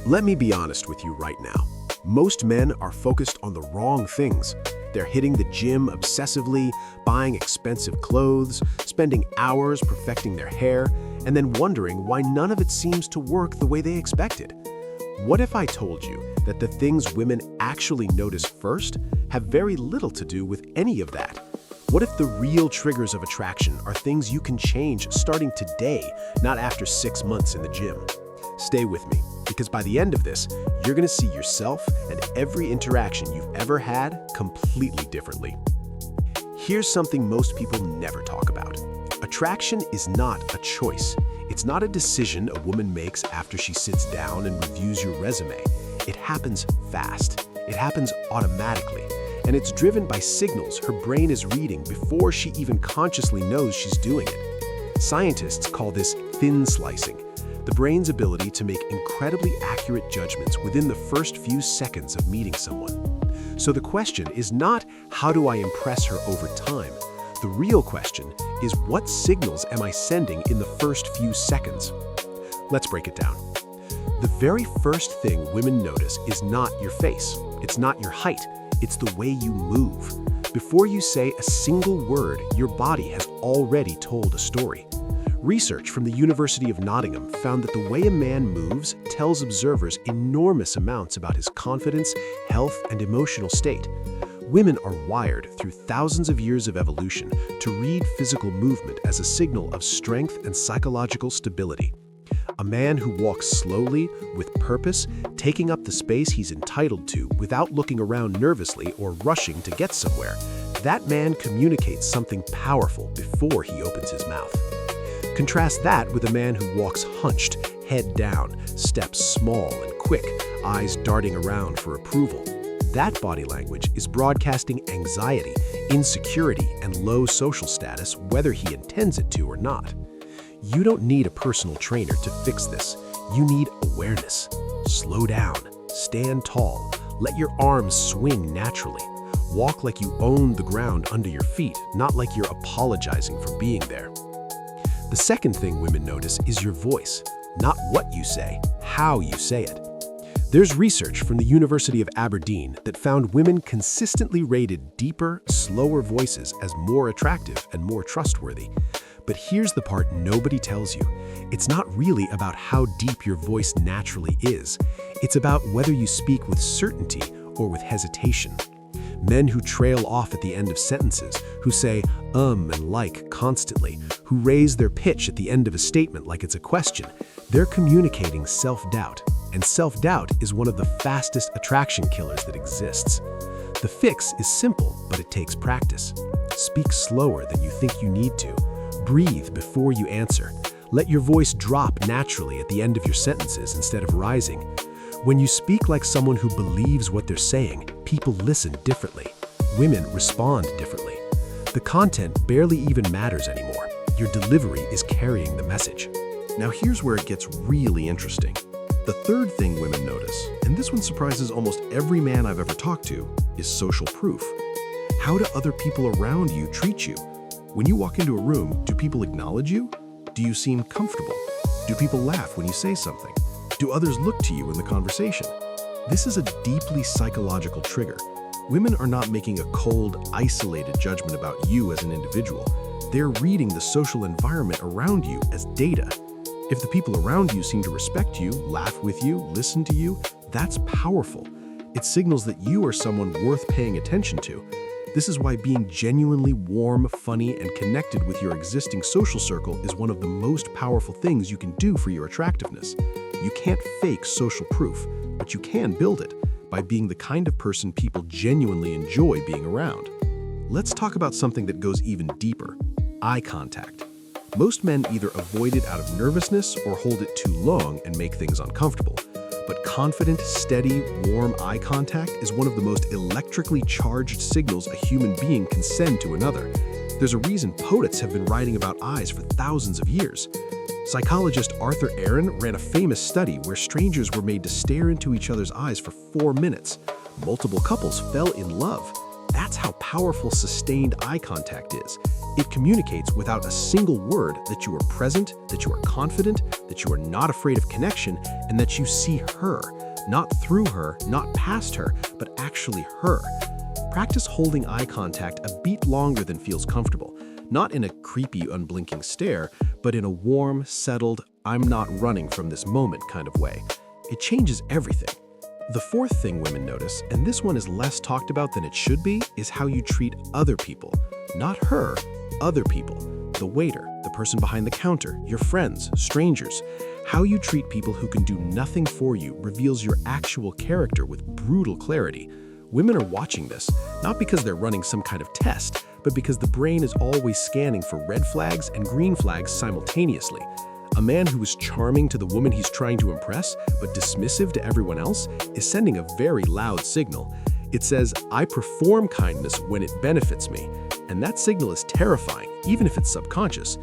Let me be honest with you right now. Most men are focused on the wrong things. They're hitting the gym obsessively, buying expensive clothes, spending hours perfecting their hair, and then wondering why none of it seems to work the way they expected. What if I told you that the things women actually notice first have very little to do with any of that? What if the real triggers of attraction are things you can change starting today, not after 6 months in the gym? Stay with me, because by the end of this, you're going to see yourself and every interaction you've ever had completely differently. Here's something most people never talk about. Attraction is not a choice. It's not a decision a woman makes after she sits down and reviews your resume. It happens fast. It happens automatically. And it's driven by signals her brain is reading before she even consciously knows she's doing it. Scientists call this thin slicing, the brain's ability to make incredibly accurate judgments within the first few seconds of meeting someone. So the question is not, how do I impress her over time? The real question is, what signals am I sending in the first few seconds? Let's break it down. The very first thing women notice is not your face. It's not your height. It's the way you move. Before you say a single word, your body has already told a story. Research from the University of Nottingham found that the way a man moves tells observers enormous amounts about his confidence, health, and emotional state. Women are wired through thousands of years of evolution to read physical movement as a signal of strength and psychological stability. A man who walks slowly, with purpose, taking up the space he's entitled to without looking around nervously or rushing to get somewhere, that man communicates something powerful before he opens his mouth. Contrast that with a man who walks hunched, head down, steps small and quick, eyes darting around for approval. That body language is broadcasting anxiety, insecurity, and low social status, whether he intends it to or not. You don't need a personal trainer to fix this. You need awareness. Slow down, stand tall, let your arms swing naturally. Walk like you own the ground under your feet, not like you're apologizing for being there. The second thing women notice is your voice, not what you say, how you say it. There's research from the University of Aberdeen that found women consistently rated deeper, slower voices as more attractive and more trustworthy. But here's the part nobody tells you. It's not really about how deep your voice naturally is. It's about whether you speak with certainty or with hesitation. Men who trail off at the end of sentences, who say and like constantly, who raise their pitch at the end of a statement like it's a question, they're communicating self-doubt. And self-doubt is one of the fastest attraction killers that exists. The fix is simple, but it takes practice. Speak slower than you think you need to. Breathe before you answer. Let your voice drop naturally at the end of your sentences instead of rising. When you speak like someone who believes what they're saying, people listen differently. Women respond differently. The content barely even matters anymore. Your delivery is carrying the message. Now here's where it gets really interesting. The third thing women notice, and this one surprises almost every man I've ever talked to, is social proof. How do other people around you treat you? When you walk into a room, do people acknowledge you? Do you seem comfortable? Do people laugh when you say something? Do others look to you in the conversation? This is a deeply psychological trigger. Women are not making a cold, isolated judgment about you as an individual. They're reading the social environment around you as data. If the people around you seem to respect you, laugh with you, listen to you, that's powerful. It signals that you are someone worth paying attention to. This is why being genuinely warm, funny, and connected with your existing social circle is one of the most powerful things you can do for your attractiveness. You can't fake social proof, but you can build it by being the kind of person people genuinely enjoy being around. Let's talk about something that goes even deeper: eye contact. Most men either avoid it out of nervousness or hold it too long and make things uncomfortable. But confident, steady, warm eye contact is one of the most electrically charged signals a human being can send to another. There's a reason poets have been writing about eyes for thousands of years. Psychologist Arthur Aaron ran a famous study where strangers were made to stare into each other's eyes for 4 minutes. Multiple couples fell in love. That's how powerful sustained eye contact is. It communicates without a single word that you are present, that you are confident, that you are not afraid of connection, and that you see her. Not through her, not past her, but actually her. Practice holding eye contact a beat longer than feels comfortable. Not in a creepy, unblinking stare, but in a warm, settled, I'm not running from this moment kind of way. It changes everything. The fourth thing women notice, and this one is less talked about than it should be, is how you treat other people. Not her, other people. The waiter, the person behind the counter, your friends, strangers. How you treat people who can do nothing for you reveals your actual character with brutal clarity. Women are watching this, not because they're running some kind of test, but because the brain is always scanning for red flags and green flags simultaneously. A man who is charming to the woman he's trying to impress, but dismissive to everyone else, is sending a very loud signal. It says, I perform kindness when it benefits me. And that signal is terrifying, even if it's subconscious.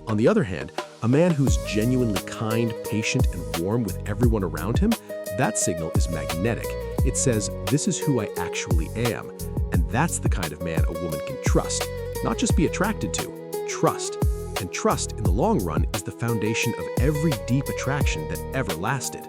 On the other hand, a man who's genuinely kind, patient, and warm with everyone around him, that signal is magnetic. It says, this is who I actually am. And that's the kind of man a woman can trust, not just be attracted to, trust. And trust, in the long run, is the foundation of every deep attraction that ever lasted.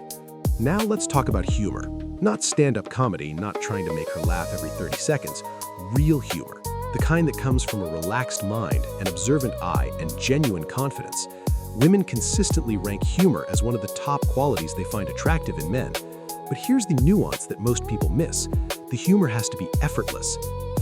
Now let's talk about humor. Not stand-up comedy, not trying to make her laugh every 30 seconds. Real humor. The kind that comes from a relaxed mind, an observant eye, and genuine confidence. Women consistently rank humor as one of the top qualities they find attractive in men. But here's the nuance that most people miss. The humor has to be effortless.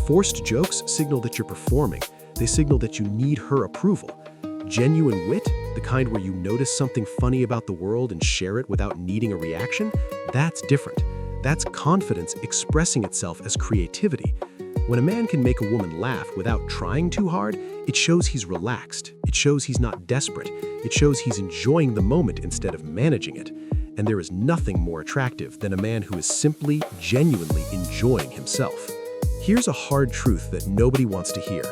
Forced jokes signal that you're performing. They signal that you need her approval. Genuine wit, the kind where you notice something funny about the world and share it without needing a reaction, that's different. That's confidence expressing itself as creativity. When a man can make a woman laugh without trying too hard, it shows he's relaxed. It shows he's not desperate. It shows he's enjoying the moment instead of managing it. And there is nothing more attractive than a man who is simply, genuinely enjoying himself. Here's a hard truth that nobody wants to hear.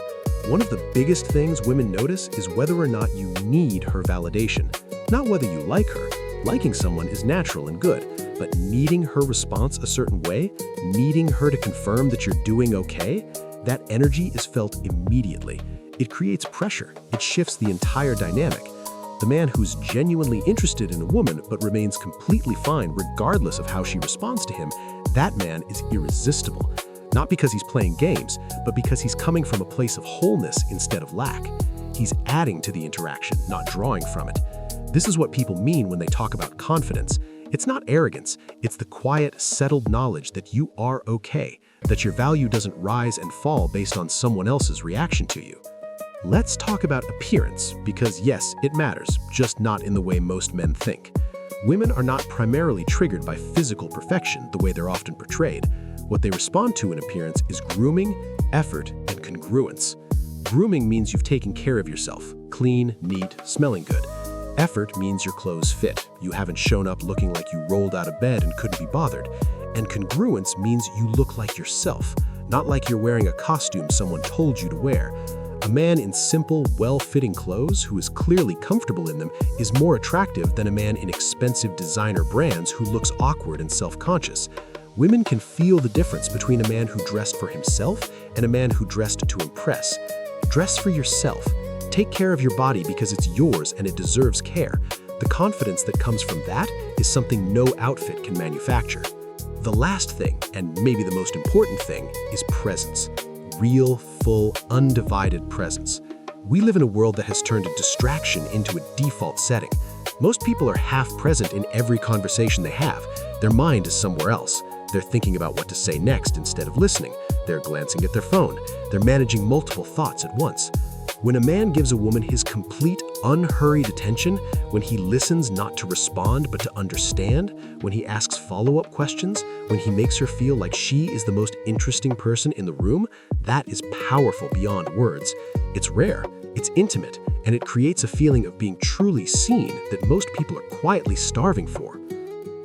One of the biggest things women notice is whether or not you need her validation. Not whether you like her. Liking someone is natural and good, but needing her response a certain way, needing her to confirm that you're doing okay, that energy is felt immediately. It creates pressure. It shifts the entire dynamic. The man who's genuinely interested in a woman but remains completely fine regardless of how she responds to him, that man is irresistible. Not because he's playing games, but because he's coming from a place of wholeness instead of lack. He's adding to the interaction, not drawing from it. This is what people mean when they talk about confidence. It's not arrogance, it's the quiet, settled knowledge that you are okay, that your value doesn't rise and fall based on someone else's reaction to you. Let's talk about appearance, because yes, it matters, just not in the way most men think. Women are not primarily triggered by physical perfection the way they're often portrayed. What they respond to in appearance is grooming, effort, and congruence. Grooming means you've taken care of yourself, clean, neat, smelling good. Effort means your clothes fit. You haven't shown up looking like you rolled out of bed and couldn't be bothered. And congruence means you look like yourself, not like you're wearing a costume someone told you to wear. A man in simple, well-fitting clothes who is clearly comfortable in them is more attractive than a man in expensive designer brands who looks awkward and self-conscious. Women can feel the difference between a man who dressed for himself and a man who dressed to impress. Dress for yourself. Take care of your body because it's yours and it deserves care. The confidence that comes from that is something no outfit can manufacture. The last thing, and maybe the most important thing, is presence. Real, full, undivided presence. We live in a world that has turned a distraction into a default setting. Most people are half present in every conversation they have. Their mind is somewhere else. They're thinking about what to say next instead of listening. They're glancing at their phone. They're managing multiple thoughts at once. When a man gives a woman his complete, unhurried attention, when he listens not to respond but to understand, when he asks follow-up questions, when he makes her feel like she is the most interesting person in the room, that is powerful beyond words. It's rare, it's intimate, and it creates a feeling of being truly seen that most people are quietly starving for.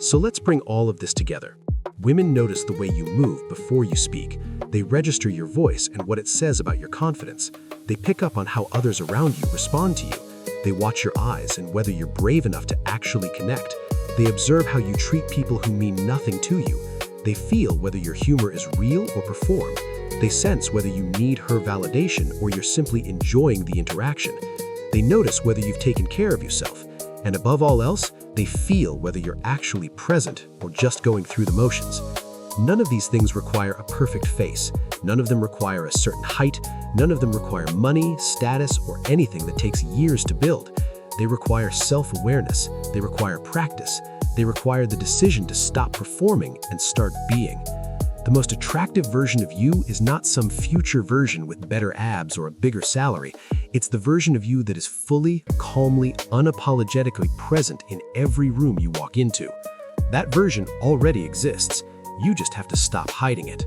So let's bring all of this together. Women notice the way you move before you speak. They register your voice and what it says about your confidence. They pick up on how others around you respond to you. They watch your eyes and whether you're brave enough to actually connect. They observe how you treat people who mean nothing to you. They feel whether your humor is real or performed. They sense whether you need her validation or you're simply enjoying the interaction. They notice whether you've taken care of yourself. And above all else, they feel whether you're actually present or just going through the motions. None of these things require a perfect face. None of them require a certain height. None of them require money, status, or anything that takes years to build. They require self-awareness. They require practice. They require the decision to stop performing and start being. The most attractive version of you is not some future version with better abs or a bigger salary. It's the version of you that is fully, calmly, unapologetically present in every room you walk into. That version already exists. You just have to stop hiding it.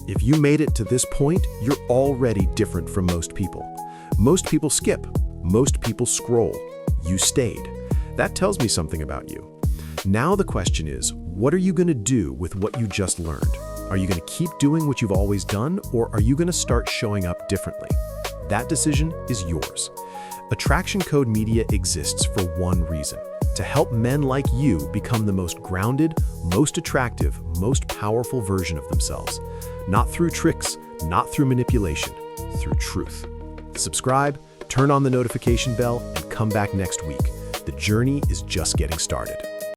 If you made it to this point, you're already different from most people. Most people skip. Most people scroll. You stayed. That tells me something about you. Now the question is, what are you going to do with what you just learned? Are you going to keep doing what you've always done, or are you going to start showing up differently? That decision is yours. Attraction Code Media exists for one reason: to help men like you become the most grounded, most attractive, most powerful version of themselves. Not through tricks, not through manipulation, through truth. Subscribe, turn on the notification bell, and come back next week. The journey is just getting started.